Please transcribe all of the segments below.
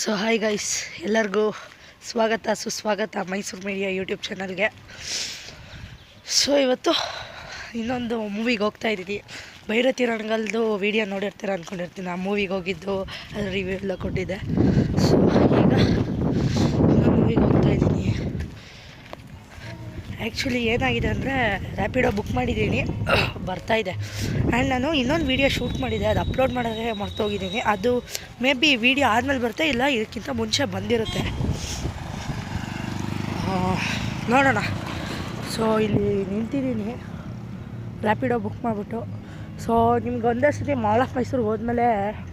So hi guys, ಎಲ್ಲರಿಗೂ ಸ್ವಾಗತ ಸುಸ್ವಾಗತ ಮೈಸೂರು ಮೀಡಿಯಾ ಯೂಟ್ಯೂಬ್ ಚಾನಲ್ಗೆ. ಸೊ ಇವತ್ತು ಇನ್ನೊಂದು ಮೂವಿಗೆ ಹೋಗ್ತಾ ಇದ್ದೀನಿ. ಭೈರತಿ ರಣಗಲ್ದು ವೀಡಿಯೋ ನೋಡಿರ್ತೀರ ಅಂದ್ಕೊಂಡಿರ್ತೀನಿ. ಆ ಮೂವಿಗೆ ಹೋಗಿದ್ದು ಅದರ ರಿವ್ಯೂ ಎಲ್ಲ ಕೊಟ್ಟಿದ್ದೆ. ಸೊ ಈಗ ಇನ್ನೊಂದು ಮೂವಿಗೆ ಹೋಗ್ತಾ ಇದ್ದೀನಿ. ಆ್ಯಕ್ಚುಲಿ ಏನಾಗಿದೆ ಅಂದರೆ ರ್ಯಾಪಿಡೋ ಬುಕ್ ಮಾಡಿದ್ದೀನಿ, ಬರ್ತಾಯಿದೆ. ಆ್ಯಂಡ್ ನಾನು ಇನ್ನೊಂದು ವೀಡಿಯೋ ಶೂಟ್ ಮಾಡಿದ್ದೆ, ಅದು ಅಪ್ಲೋಡ್ ಮಾಡೋದೇ ಮರ್ತೋಗಿದ್ದೀನಿ. ಅದು ಮೇ ಬಿ ವೀಡಿಯೋ ಆದಮೇಲೆ ಬರ್ತಾ ಇಲ್ಲ, ಇದಕ್ಕಿಂತ ಮುಂಚೆ ಬಂದಿರುತ್ತೆ, ನೋಡೋಣ. ಸೊ ಇಲ್ಲಿ ನಿಂತಿದ್ದೀನಿ ರ್ಯಾಪಿಡೋ ಬುಕ್ ಮಾಡಿಬಿಟ್ಟು. ಸೊ ನಿಮ್ಗೆ ಒಂದೇ ಸತಿ ಮಾಲ್ ಆಫ್ ಮೈಸೂರಿಗೆ ಹೋದ್ಮೇಲೆ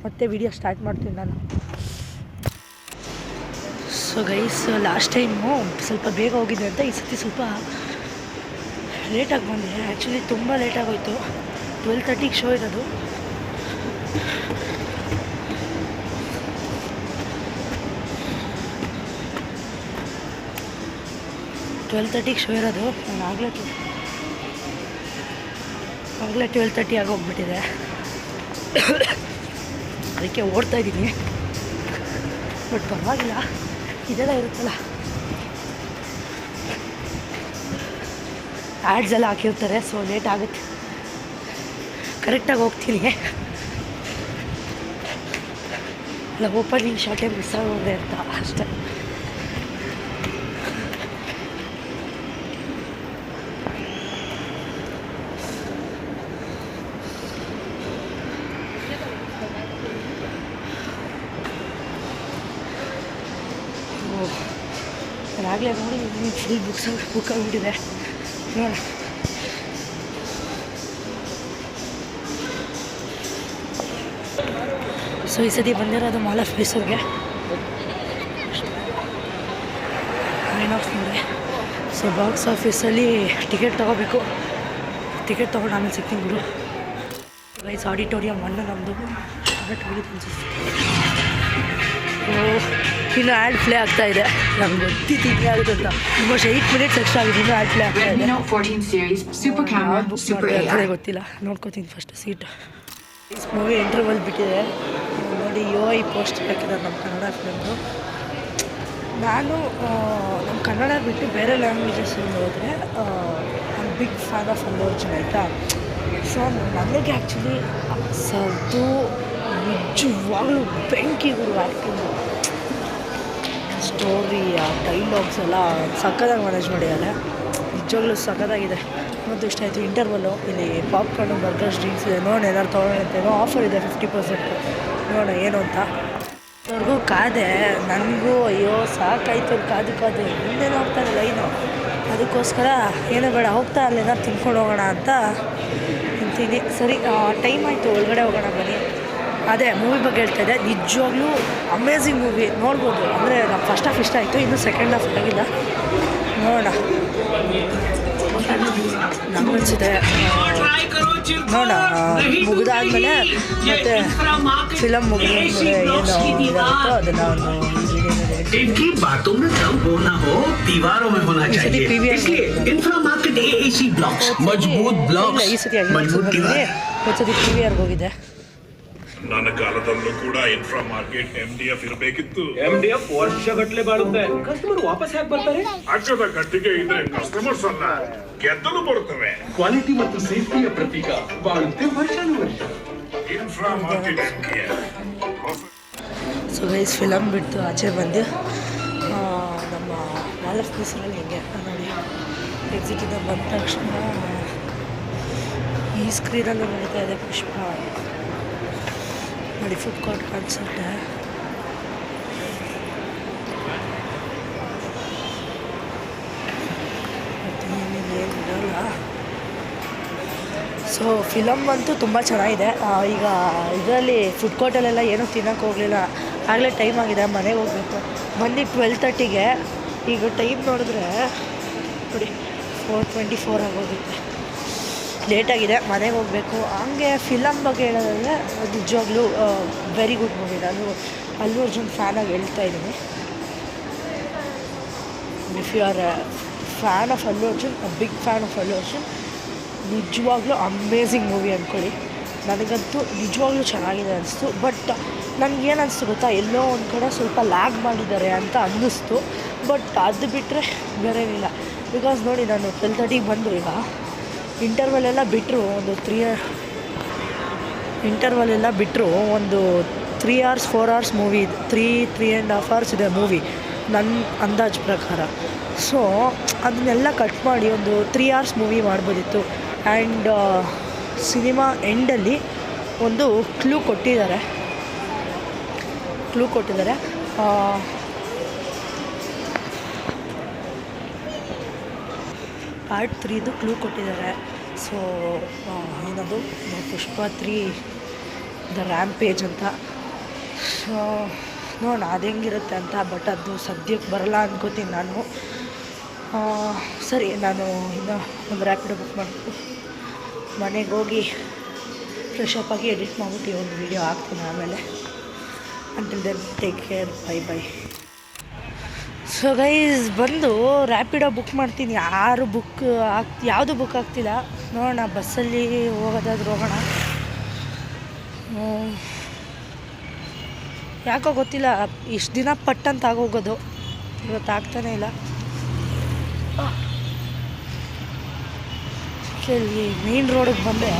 ಮತ್ತೆ ವೀಡಿಯೋ ಸ್ಟಾರ್ಟ್ ಮಾಡ್ತೀನಿ ನಾನು. ಸೊ ಗೈಸ್, ಲಾಸ್ಟ್ ಟೈಮು ಸ್ವಲ್ಪ ಬೇಗ ಹೋಗಿದ್ದೆ ಅಂತ ಈ ಸತಿ ಸ್ವಲ್ಪ ಲೇಟಾಗಿ ಬಂದಿದೆ. ಆ್ಯಕ್ಚುಲಿ ತುಂಬ ಲೇಟಾಗೋಯಿತು. 12:30ಗೆ ಶೋ ಇರೋದು. ನಾನು ಆಗಲೇ 12:30 ಆಗೋಗ್ಬಿಟ್ಟಿದೆ. ಅದಕ್ಕೆ ಓಡ್ತಾಯಿದ್ದೀನಿ. ಬಟ್ ಪರವಾಗಿಲ್ಲ, ಇದೆಲ್ಲ ಇರುತ್ತಲ್ಲ, ಆ್ಯಡ್ಸ್ ಎಲ್ಲ ಹಾಕಿರ್ತಾರೆ. ಸೊ ಲೇಟ್ ಆಗುತ್ತೆ. ಕರೆಕ್ಟಾಗಿ ಹೋಗ್ತೀನಿ. ಅಲ್ಲ, ಓಪನಿಂಗ್ ಶಾರ್ಟೇ ಮಿಸ್ ಆಗೋದೆ ಅಂತ ಅಷ್ಟೇ. ನಾನಾಗಲೇ ನೋಡಿ ಫುಲ್ ಬುಕ್ ಆಗಿಬಿಟ್ಟಿದೆ. ನೋಡ, ಸೊ ಈ ಸತಿ ಬಂದಿರೋದು ಮಾಲ್ ಆಫ್ ಮೈಸೂರಿಗೆ ಐನಾಕ್ಸ್ ನೋಡಿ. ಸೊ ಬಾಕ್ಸ್ ಆಫೀಸಲ್ಲಿ ಟಿಕೆಟ್ ತೊಗೋಬೇಕು. ಟಿಕೆಟ್ ತೊಗೊಂಡು ಆಮೇಲೆ ಸಿಗ್ತೀನಿ ಬಿಡು. ಗೈಸ್, ಆಡಿಟೋರಿಯಂ 1 ನಮ್ಮದು ಕರೆಕ್ಟ್ ಹೋಗಿದ್ದು ಅನಿಸುತ್ತೆ. ಇನ್ನು ಆ್ಯಡ್ ಪ್ಲೇ ಆಗ್ತಾ ಇದೆ. ನಮ್ಗೆ ಗೊತ್ತಿತ್ತು ಹಿಂಗೆ ಆಗುತ್ತೆ ಅಂತ. ಆಲ್ಮೋಸ್ಟ್ 8 ಮಿನಿಟ್ಸ್ ಎಕ್ಸ್ಟ್ರಾ ಆಗಿದೆ. ಇನ್ನೂ ಆ್ಯಡ್ ಪ್ಲೇ ಆಗ್ತಾ ಇದೆ. ಬುಕ್ ಗೊತ್ತಿಲ್ಲ, ನೋಡ್ಕೋತೀನಿ ಫಸ್ಟ್ ಸೀಟ್. ಮೂವಿ ಇಂಟರ್ವಲ್ ಬಿಟ್ಟಿದೆ ನೋಡಿ. UI ಪೋಸ್ಟ್ ಹಾಕಿದ್ದಾರೆ ನಮ್ಮ ಕನ್ನಡ ಫಿಲ್ಮ್ದು. ನಾನು ನಮ್ಮ ಕನ್ನಡ ಬಿಟ್ಟು ಬೇರೆ ಲ್ಯಾಂಗ್ವೇಜಸ್ಸಲ್ಲಿ ಹೋದರೆ ನಾನು big fan of Allu Arjun, ಆಯಿತಾ. ಸೊ ನನಗೆ ಆ್ಯಕ್ಚುಲಿ ಅದು ನಿಜವಾಗ್ಲೂ ಬೆಂಕಿ ಗುರು. ಆ್ಯಕ್ಟಿಂಗು, ಸ್ಟೋರಿ, ಆ ಡೈಲಾಗ್ಸ್ ಎಲ್ಲ ಸಕ್ಕತ್ತಾಗಿ ಮ್ಯಾನೇಜ್ ಮಾಡಿದ್ದಾರೆ. ನಿಜವಾಗ್ಲೂ ಸಕ್ಕತ್ತಾಗಿದೆ. ಮತ್ತು ಇಷ್ಟ ಆಯಿತು. ಇಂಟರ್ವಲ್ಲು ಇಲ್ಲಿ ಪಾಪ್ಕಾರ್ನು, ಬರ್ಗರ್ಸ್, ಡ್ರಿಂಕ್ಸ್ ಇದೆ. ನೋಡಿ ಏನಾದ್ರು ತೊಗೊಳ್ಳೋಂತೇನೋ ಆಫರ್ ಇದೆ 50%. ನೋಡೋಣ ಏನು ಅಂತ. ಅವ್ರಿಗೂ ಕಾದೆ, ನನಗೂ ಅಯ್ಯೋ ಸಾಕಾಯ್ತು ಕಾದು ಹಿಂದೆ ಹೋಗ್ತಾರೆ ಲೈನು. ಅದಕ್ಕೋಸ್ಕರ ಏನೋ ಬೇಡ, ಹೋಗ್ತಾ ಅಲ್ಲಿ ಏನಾದ್ರು ತಿನ್ಕೊಂಡು ಹೋಗೋಣ ಅಂತ ನಿಂತೀನಿ. ಸರಿ, ಟೈಮ್ ಆಯಿತು, ಒಳಗಡೆ ಹೋಗೋಣ ಬನ್ನಿ. ಅದೇ ಮೂವಿ ಬಗ್ಗೆ ಹೇಳ್ತಾಯಿದ್ದೆ. ನಿಜವಾಗ್ಲೂ ಅಮೇಝಿಂಗ್ ಮೂವಿ, ನೋಡ್ಬೋದು. ಅಂದರೆ ನಮ್ಮ ಫಸ್ಟ್ ಹಾಫ್ ಇಷ್ಟ ಆಯಿತು, ಇನ್ನೂ ಸೆಕೆಂಡ್ ಹಾಫ್ ಆಗಿಲ್ಲ. ನೋಡೋಣ, ನಮಗನ್ಸಿದೆ. ನೋಡೋಣ, ಮುಗಿದಾದ್ಮೇಲೆ ಮತ್ತೆ ಫಿಲಮ್ ಮುಗಿದ್ಮೇಲೆ ಏನು ಇದಾಗುತ್ತೋ ಅದನ್ನು इनकी बातों में दम हो ना हो, दीवारों में होना चाहिए. इसलिए इंफ्रामार्केट AAC ब्लॉक्स, मजबूत ब्लॉक्स, मजबूत दीवार. PVR ಹೋಗಿದೆ. ನನ್ನ ಕಾಲದಲ್ಲೂ ಕೂಡ ಇನ್ಫ್ರಾ ಮಾರ್ಕೆಟ್ MDF ಇರಬೇಕಿತ್ತು. MDF ವರ್ಷಗಟ್ಟಲೆ ಬಾಳುತ್ತೆ. ಕಸ್ಟಮರ್ ವಾಪಸ್ ಯಾಕೆ ಬರ್ತಾರೆ? ಅಗ್ಗದ ಗಟ್ಟಿಗೆ ಇದ್ರೆ ಕಸ್ಟಮರ್ಸ್ ಅಲ್ಲ, ಗೆದ್ದಲು ಬರುತ್ತವೆ. ಕ್ವಾಲಿಟಿ ಮತ್ತು ಸೇಫ್ಟಿಯ ಪ್ರತೀಕ, ಬಾಳುತ್ತೆ ವರ್ಷಾನುವರ್ಷ. Infra Market MDF. So guys, film ಬಿಟ್ಟು ಆಚೆ ಬಂದು ನಮ್ಮ ಮಾಲ್ ಆಫ್ ಮೈಸೂರಲ್ಲಿ ಹೆಂಗೆ ನೋಡಿ, ಎಕ್ಸಿಟಿಂದ ಬಂದ ತಕ್ಷಣ ಈ ಸ್ಕ್ರೀನಲ್ಲೂ ನಡೀತಾ ಇದೆ ಪುಷ್ಪ ನೋಡಿ. ಫುಡ್ ಕೋರ್ಟ್ ಕಾಣಿಸುತ್ತೆ. ಮತ್ತು ಏನು ಇರಲ್ಲ. ಸೊ ಫಿಲಮ್ ಅಂತೂ ತುಂಬ ಚೆನ್ನಾಗಿದೆ. ಈಗ ಇದರಲ್ಲಿ ಫುಡ್ ಕೋರ್ಟಲ್ಲೆಲ್ಲ ಏನೂ ತಿನ್ನೋಕ್ಕೆ ಹೋಗಲಿಲ್ಲ. ಆಗಲೇ ಟೈಮ್ ಆಗಿದೆ, ಮನೆಗೆ ಹೋಗಬೇಕು. ಬಂದು 12:30ಗೆ. ಈಗ ಟೈಮ್ ನೋಡಿದ್ರೆ ನೋಡಿ 4:24 ಆಗೋಗುತ್ತೆ. ಲೇಟಾಗಿದೆ, ಮನೆಗೆ ಹೋಗಬೇಕು. ಹಂಗೆ ಫಿಲಮ್ ಬಗ್ಗೆ ಹೇಳೋದಾದರೆ ನಿಜವಾಗ್ಲೂ ವೆರಿ ಗುಡ್ ಮೂವಿ. ನಾನು ಅಲ್ಲು ಅರ್ಜುನ್ ಫ್ಯಾನಾಗಿ ಹೇಳ್ತಾ ಇದ್ದೀನಿ. If you are fan of Allu Arjun, big fan of Allu Arjun, ನಿಜವಾಗ್ಲೂ ಅಮೇಝಿಂಗ್ ಮೂವಿ ಅಂದ್ಕೊಳ್ಳಿ. ನನಗಂತೂ ನಿಜವಾಗ್ಲೂ ಚೆನ್ನಾಗಿದೆ ಅನಿಸ್ತು. ಬಟ್ ನನಗೇನು ಅನಿಸ್ತು ಗೊತ್ತಾ, ಎಲ್ಲೋ ಒಂದು ಕಡೆ ಸ್ವಲ್ಪ ಲ್ಯಾಗ್ ಮಾಡಿದ್ದಾರೆ ಅಂತ ಅನ್ನಿಸ್ತು. ಬಟ್ ಅದು ಬಿಟ್ಟರೆ ಬೇರೆ ಇಲ್ಲ. ಬಿಕಾಸ್ ನೋಡಿ, ನಾನು 12:30ಗೆ ಬಂದು ಈಗ ಇಂಟರ್ವಲ್ ಬಿಟ್ಟರು ಒಂದು 3 hours 4 hours ಮೂವಿ ಇದೆ. 3.5 hours ಇದೆ ಮೂವಿ ನನ್ನ ಅಂದಾಜು ಪ್ರಕಾರ. ಸೊ ಅದನ್ನೆಲ್ಲ ಕಟ್ ಮಾಡಿ ಒಂದು 3 hours ಮೂವಿ ಮಾಡ್ಬೋದಿತ್ತು. ಆ್ಯಂಡ್ ಸಿನಿಮಾ ಎಂಡಲ್ಲಿ ಒಂದು ಕ್ಲೂ ಕೊಟ್ಟಿದ್ದಾರೆ. ಪಾರ್ಟ್ 3ದು ಕ್ಲೂ ಕೊಟ್ಟಿದ್ದಾರೆ. ಸೊ ಏನದು ಪುಷ್ಪ 3 ದ ರ್ಯಾಂಪೇಜ್ ಅಂತ. ಸೊ ನೋಡೋಣ ಅದು ಹೆಂಗಿರುತ್ತೆ ಅಂತ. ಬಟ್ ಅದು ಸದ್ಯಕ್ಕೆ ಬರಲ್ಲ ಅನ್ಕೋತೀನಿ ನಾನು. ಸರಿ, ನಾನು ಇನ್ನೂ ಒಂದು ರ್ಯಾಪಿಡೋ ಬುಕ್ ಮಾಡಿಬಿಟ್ಟು ಮನೆಗೆ ಹೋಗಿ ಫ್ರೆಶ್ ಅಪ್ ಆಗಿ ಎಡಿಟ್ ಮಾಡಿಬಿಟ್ಟು ಈ ಒಂದು ವೀಡಿಯೋ ಹಾಕ್ತೀನಿ ಆಮೇಲೆ. Until then take care, bye. So guys, ಬಂದು ರ್ಯಾಪಿಡೋ ಬುಕ್ ಮಾಡ್ತೀನಿ. ಯಾವುದು ಬುಕ್ ಆಗ್ತಿಲ್ಲ. ನೋಡೋಣ, ಬಸ್ಸಲ್ಲಿ ಹೋಗೋದಾದ್ರೂ ಹೋಗೋಣ. ಯಾಕೋ ಗೊತ್ತಿಲ್ಲ, ಇಷ್ಟು ದಿನ ಪಟ್ಟಂತ ಆಗೋಗೋದು, ಇವತ್ತು ಆಗ್ತಾನೇ ಇಲ್ಲ. ಇಲ್ಲಿ ಮೇನ್ ರೋಡಿಗೆ ಬಂದೆ.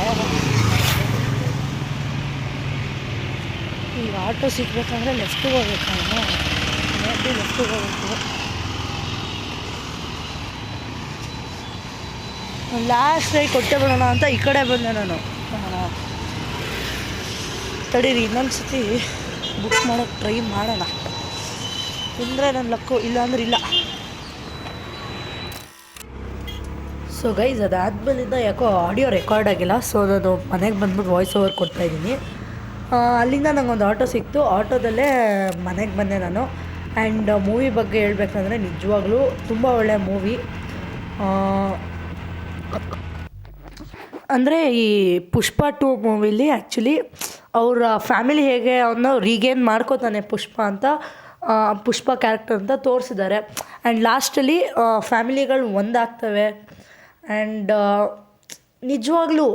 ಈಗ ಆಟೋ ಸಿಗ್ಬೇಕಂದ್ರೆ ಲೆಫ್ಟಿಗೆ ಹೋಗ್ಬೇಕು. ಲೆಫ್ಟಿಗೆ ಹೋಗ್ಬೇಕು. ಲಾಸ್ಟ್ ರೈಟ್ ಕೊಟ್ಟೆ ಬಿಡೋಣ ಅಂತ ಈ ಕಡೆ ಬಂದೆ ನಾನು. ತಡೀರಿ, ಇನ್ನೊಂದು ಸತಿ ಬುಕ್ ಮಾಡೋಕ್ಕೆ ಟ್ರೈ ಮಾಡೋಣ. ಅಂದರೆ ನನ್ನ ಲಕ್ಕು, ಇಲ್ಲ ಅಂದ್ರೆ ಇಲ್ಲ. ಸೊ ಗೈಸ್, ಅದಾದಮೇಲಿಂದ ಯಾಕೋ ಆಡಿಯೋ ರೆಕಾರ್ಡ್ ಆಗಿಲ್ಲ. ಸೊ ನಾನು ಮನೆಗೆ ಬಂದ್ಬಿಟ್ಟು ವಾಯ್ಸ್ ಓವರ್ ಕೊಡ್ತಾಯಿದ್ದೀನಿ. ಅಲ್ಲಿಂದ ನನಗೊಂದು ಆಟೋ ಸಿಕ್ತು. ಆಟೋದಲ್ಲೇ ಮನೆಗೆ ಬಂದೆ ನಾನು. ಆ್ಯಂಡ್ ಮೂವಿ ಬಗ್ಗೆ ಹೇಳ್ಬೇಕಂದ್ರೆ ನಿಜವಾಗ್ಲೂ ತುಂಬ ಒಳ್ಳೆಯ ಮೂವಿ. ಅಂದರೆ ಈ ಪುಷ್ಪ 2 ಮೂವಿಲಿ ಆ್ಯಕ್ಚುಲಿ ಅವರ ಫ್ಯಾಮಿಲಿ ಹೇಗೆ ಅವನ್ನ ರೀಗೇನ್ ಮಾಡ್ಕೋತಾನೆ ಪುಷ್ಪ ಕ್ಯಾರೆಕ್ಟರ್ ಅಂತ ತೋರಿಸಿದ್ದಾರೆ. ಆ್ಯಂಡ್ ಲಾಸ್ಟಲ್ಲಿ ಫ್ಯಾಮಿಲಿಗಳು ಒಂದಾಗ್ತವೆ. ಆ್ಯಂಡ್ ನಿಜವಾಗ್ಲೂ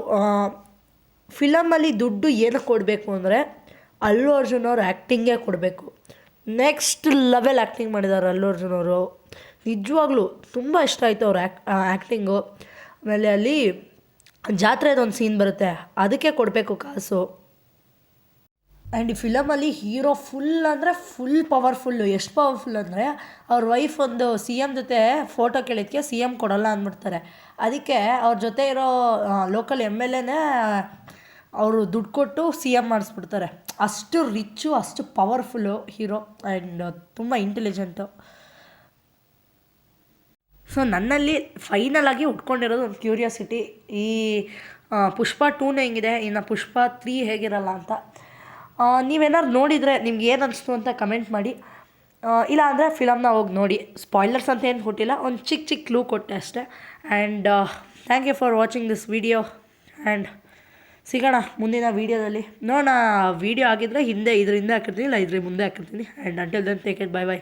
ಫಿಲಮಲ್ಲಿ ದುಡ್ಡು ಏನಕ್ಕೆ ಕೊಡಬೇಕು ಅಂದರೆ ಅಲ್ಲು ಅರ್ಜುನ್ ಅವ್ರು ಆ್ಯಕ್ಟಿಂಗೇ ಕೊಡಬೇಕು. ನೆಕ್ಸ್ಟ್ ಲೆವೆಲ್ ಆ್ಯಕ್ಟಿಂಗ್ ಮಾಡಿದ್ದಾರೆ ಅಲ್ಲು ಅರ್ಜುನ್ ಅವರು. ನಿಜವಾಗ್ಲೂ ತುಂಬ ಇಷ್ಟ ಆಯಿತು ಅವ್ರ ಆ್ಯಕ್ಟಿಂಗು. ಆಮೇಲೆ ಅಲ್ಲಿ ಜಾತ್ರೆದೊಂದು ಸೀನ್ ಬರುತ್ತೆ, ಅದಕ್ಕೆ ಕೊಡಬೇಕು ಕಾಸು. ಆ್ಯಂಡ್ ಈ ಫಿಲಮಲ್ಲಿ ಹೀರೋ ಫುಲ್ ಪವರ್ಫುಲ್ಲು. ಎಷ್ಟು ಪವರ್ಫುಲ್ ಅಂದರೆ ಅವ್ರ ವೈಫ್ ಒಂದು CM ಜೊತೆ ಫೋಟೋ ಕೇಳಿದ್ದಕ್ಕೆ CM ಕೊಡೋಲ್ಲ ಅಂದ್ಬಿಡ್ತಾರೆ. ಅದಕ್ಕೆ ಅವ್ರ ಜೊತೆ ಇರೋ ಲೋಕಲ್ MLAನೇ ಅವರು ದುಡ್ಡು ಕೊಟ್ಟು CM ಮಾಡಿಸ್ಬಿಡ್ತಾರೆ. ಅಷ್ಟು ರಿಚ್ಚು, ಅಷ್ಟು ಪವರ್ಫುಲ್ಲು ಹೀರೋ. ಆ್ಯಂಡ್ ತುಂಬ ಇಂಟೆಲಿಜೆಂಟು. ಸೊ ನನ್ನಲ್ಲಿ ಫೈನಲಾಗಿ ಉಟ್ಕೊಂಡಿರೋದು ಒಂದು ಕ್ಯೂರಿಯಾಸಿಟಿ, ಈ ಪುಷ್ಪ 2 ಹೆಂಗಿದೆ, ಇನ್ನು ಪುಷ್ಪ 3 ಹೇಗಿರಲ್ಲ ಅಂತ. ನೀವೇನಾದ್ರು ನೋಡಿದರೆ ನಿಮ್ಗೆ ಏನು ಅನಿಸ್ತು ಅಂತ ಕಮೆಂಟ್ ಮಾಡಿ. ಇಲ್ಲ ಅಂದರೆ ಫಿಲಮ್ನ ಹೋಗಿ ನೋಡಿ. ಸ್ಪಾಯ್ಲರ್ಸ್ ಅಂತ ಏನು ಕೊಟ್ಟಿಲ್ಲ, ಒಂದು ಚಿಕ್ಕ ಕ್ಲೂ ಕೊಟ್ಟೆ ಅಷ್ಟೇ. And thank you for watching this video. And ಸಿಗೋಣ ಮುಂದಿನ ವೀಡಿಯೋದಲ್ಲಿ. ನೋಡೋಣ, ವೀಡಿಯೋ ಆಗಿದ್ದರೆ ಇದ್ರ ಹಿಂದೆ ಹಾಕಿರ್ತೀನಿ, ಇಲ್ಲ ಇದ್ರ ಮುಂದೆ ಹಾಕಿರ್ತೀನಿ. And until then take it, by.